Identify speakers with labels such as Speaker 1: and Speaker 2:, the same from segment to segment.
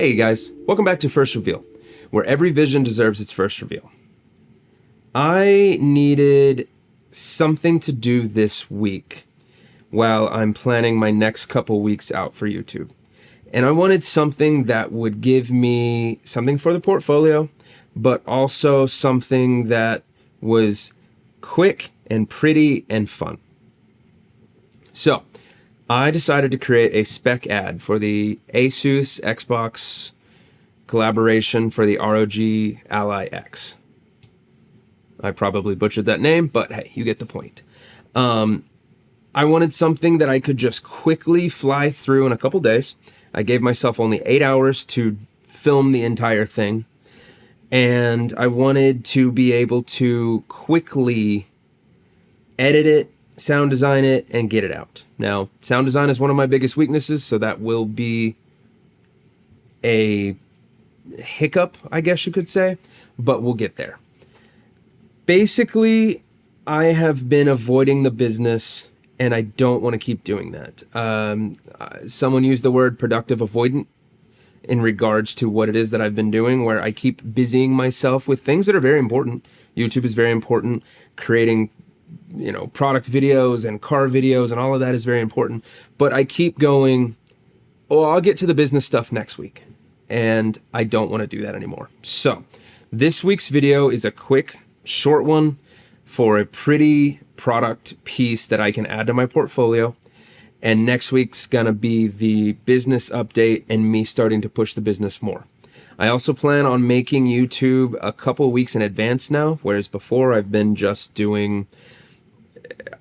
Speaker 1: Hey guys, welcome back to First Reveal, where every vision deserves its first reveal. I needed something to do this week while I'm planning my next couple weeks out for YouTube. And I wanted something that would give me something for the portfolio, but also something that was quick and pretty and fun. So I decided to create a spec ad for the ASUS Xbox collaboration for the ROG Ally X. I probably butchered that name, but hey, you get the point. I wanted something that I could just quickly fly through in a couple days. I gave myself only 8 hours to film the entire thing, and I wanted to be able to quickly edit it, sound design it, and get it out. Now, sound design is one of my biggest weaknesses, so that will be a hiccup, I guess you could say, but we'll get there. Basically, I have been avoiding the business, and I don't want to keep doing that. Someone used the word productive avoidant in regards to what it is that I've been doing, where I keep busying myself with things that are very important. YouTube is very important. Creating product videos and car videos and all of that is very important. But I keep going, oh, I'll get to the business stuff next week. And I don't want to do that anymore. So this week's video is a quick, short one for a pretty product piece that I can add to my portfolio. And next week's gonna be the business update and me starting to push the business more. I also plan on making YouTube a couple weeks in advance now, whereas before I've been just doing,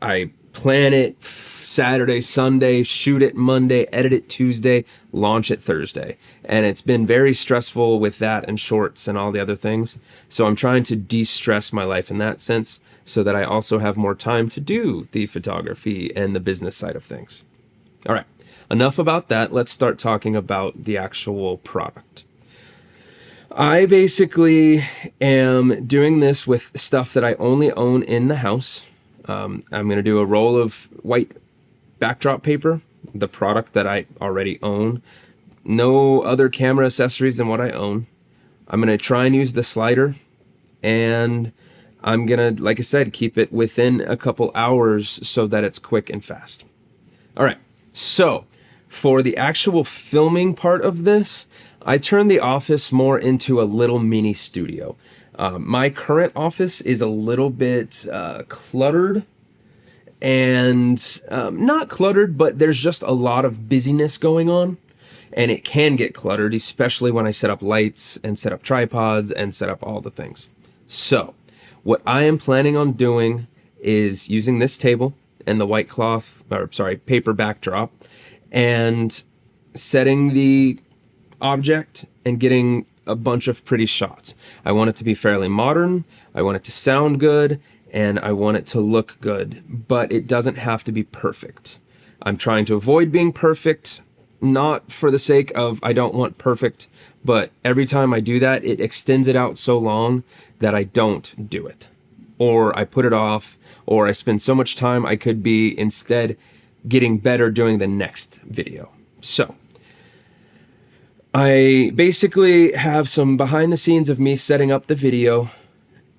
Speaker 1: I plan it Saturday, Sunday, shoot it Monday, edit it Tuesday, launch it Thursday. And it's been very stressful with that and shorts and all the other things. So I'm trying to de-stress my life in that sense so that I also have more time to do the photography and the business side of things. All right, enough about that. Let's start talking about the actual product. I basically am doing this with stuff that I only own in the house. I'm going to do a roll of white backdrop paper, the product that I already own. No other camera accessories than what I own. I'm going to try and use the slider, and I'm going to, like I said, keep it within a couple hours so that it's quick and fast. All right, so for the actual filming part of this, I turned the office more into a little mini studio. My current office is a little bit cluttered, and not cluttered, but there's just a lot of busyness going on, and it can get cluttered, especially when I set up lights and set up tripods and set up all the things. So what I am planning on doing is using this table and the white cloth, paper backdrop, and setting the object and getting a bunch of pretty shots. I want it to be fairly modern, I want it to sound good, and I want it to look good, but it doesn't have to be perfect. I'm trying to avoid being perfect, not for the sake of I don't want perfect, but every time I do that, it extends it out so long that I don't do it. Or I put it off, or I spend so much time I could be instead getting better doing the next video. So I basically have some behind the scenes of me setting up the video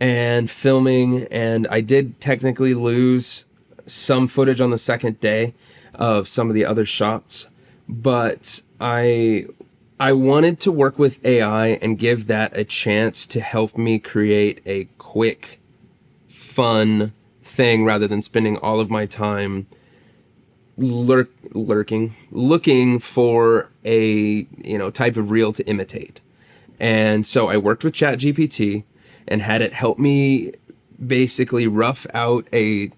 Speaker 1: and filming, and I did technically lose some footage on the second day of some of the other shots, but I wanted to work with AI and give that a chance to help me create a quick, fun thing rather than spending all of my time looking for a type of reel to imitate. And so I worked with ChatGPT and had it help me basically rough out a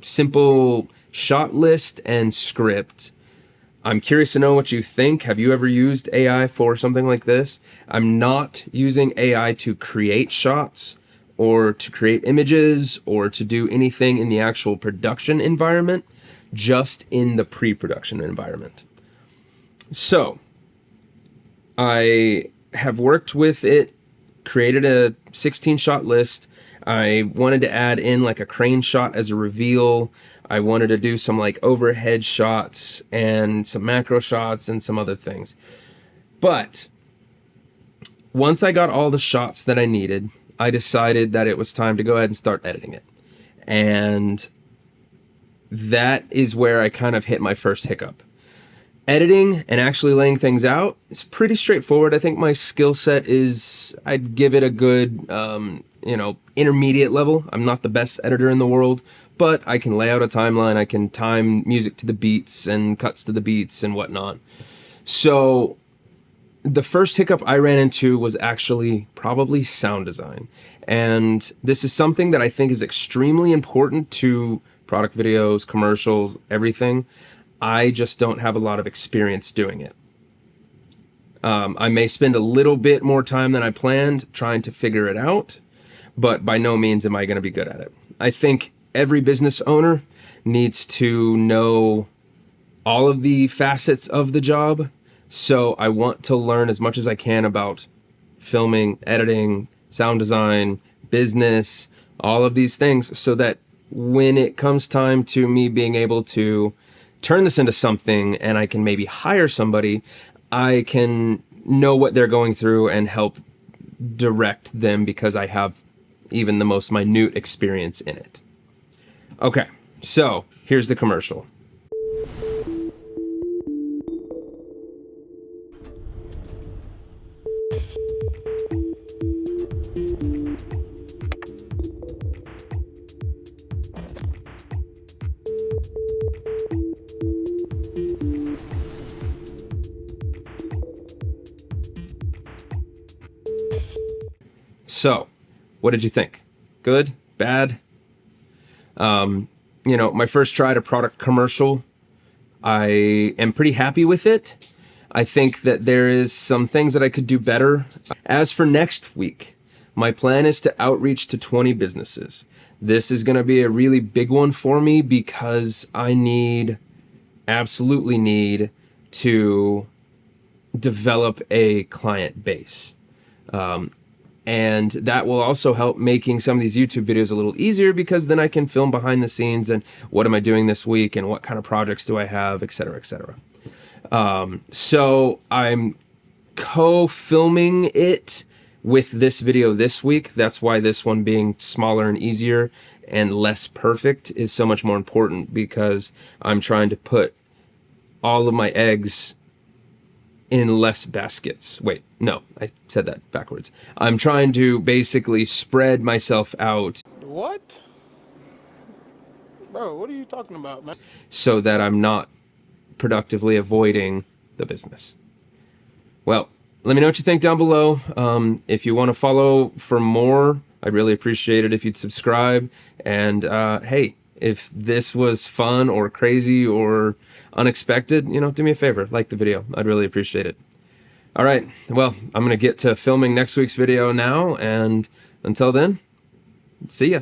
Speaker 1: simple shot list and script. I'm curious to know what you think. Have you ever used AI for something like this? I'm not using AI to create shots or to create images or to do anything in the actual production environment, just in the pre-production environment. So I have worked with it, created a 16-shot list. I wanted to add in like a crane shot as a reveal. I wanted to do some like overhead shots and some macro shots and some other things. But once I got all the shots that I needed, I decided that it was time to go ahead and start editing it. And that is where I kind of hit my first hiccup. Editing and actually laying things out is pretty straightforward. I think my skill set is, I'd give it a good, intermediate level. I'm not the best editor in the world, but I can lay out a timeline. I can time music to the beats and cuts to the beats and whatnot. So the first hiccup I ran into was actually probably sound design. And this is something that I think is extremely important to product videos, commercials, everything. I just don't have a lot of experience doing it. I may spend a little bit more time than I planned trying to figure it out, but by no means am I going to be good at it. I think every business owner needs to know all of the facets of the job. So I want to learn as much as I can about filming, editing, sound design, business, all of these things, so that when it comes time to me being able to turn this into something and I can maybe hire somebody, I can know what they're going through and help direct them because I have even the most minute experience in it. Okay, so here's the commercial. So, what did you think? Good? Bad? My first try at a product commercial, I am pretty happy with it. I think that there is some things that I could do better. As for next week, my plan is to outreach to 20 businesses. This is going to be a really big one for me because I absolutely need to develop a client base. And that will also help making some of these YouTube videos a little easier because then I can film behind the scenes and what am I doing this week and what kind of projects do I have, et cetera, et cetera. So I'm co-filming it with this video this week. That's why this one being smaller and easier and less perfect is so much more important, because I'm trying to put all of my eggs in less baskets. Wait, no, I said that backwards. I'm trying to basically spread myself out.
Speaker 2: What? Bro, what are you talking about, man?
Speaker 1: So that I'm not productively avoiding the business. Well, let me know what you think down below. If you want to follow for more, I'd really appreciate it if you'd subscribe. And hey, if this was fun or crazy or unexpected, do me a favor, like the video. I'd really appreciate it. All right, well, I'm going to get to filming next week's video now, and until then, see ya.